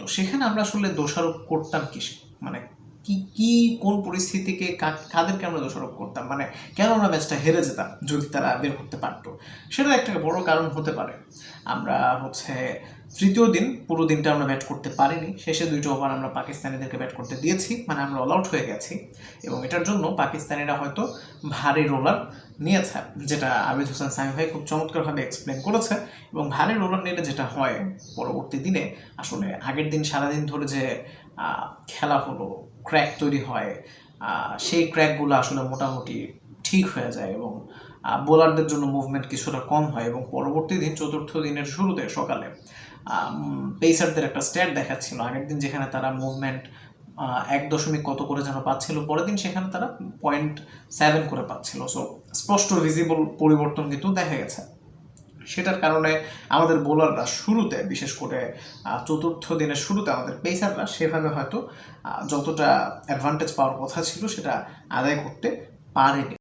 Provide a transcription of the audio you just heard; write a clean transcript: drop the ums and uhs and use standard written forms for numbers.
পারতো, সেখানে আমরা আসলে দোষারোপ করতাম মানে কি কোন পরিস্থিতিকে কাদেরকে আমরা দোষারোপ করতাম, মানে কেন আমরা ম্যাচটা হেরে যেতাম যদি তারা বের করতে পারতো। সেটার একটা বড় কারণ হতে পারে আমরা তৃতীয় দিন পুরো দিনটা আমরা ব্যাট করতে পারিনি, শেষে 2টা ওভার আমরা পাকিস্তানিদেরকে ব্যাট করতে দিয়েছি, মানে আমরা অল আউট হয়ে গেছি। এবং এটার জন্য পাকিস্তানিরা হয়তো ভারী রোলার নিয়েছে, যেটা আবিদ হোসেন সামি ভাই খুব চমৎকারভাবে এক্সপ্লেন করেছে। এবং ভারী রোলার নিলে যেটা হয় পরবর্তী দিনে, আসলে আগের দিন সারাদিন ধরে যে খেলা হলো, ক্র্যাক তৈরি হয়, সেই ক্র্যাকগুলো আসলে মোটামুটি ঠিক হয়ে যায় এবং বোলারদের জন্য মুভমেন্ট কিছুটা কম হয়। এবং পরবর্তী দিন চতুর্থ দিনের শুরুতে সকালে পেসারদের একটা স্ট্যাট দেখাচ্ছিল, আগের দিন যেখানে তারা মুভমেন্ট 1 কত করে যেন পাচ্ছিল, পরের দিন সেখানে তারা 0.7 করে পাচ্ছিল। সো স্পষ্ট ভিজিবল পরিবর্তন কিন্তু দেখা গেছে। সেটার কারণে আমাদের বোলাররা শুরুতে, বিশেষ করে চতুর্থ দিনের শুরুতে আমাদের পেসাররা সেভাবে হয়তো যতটা অ্যাডভান্টেজ পাওয়ার কথা ছিল সেটা আদায় করতে পারেনি।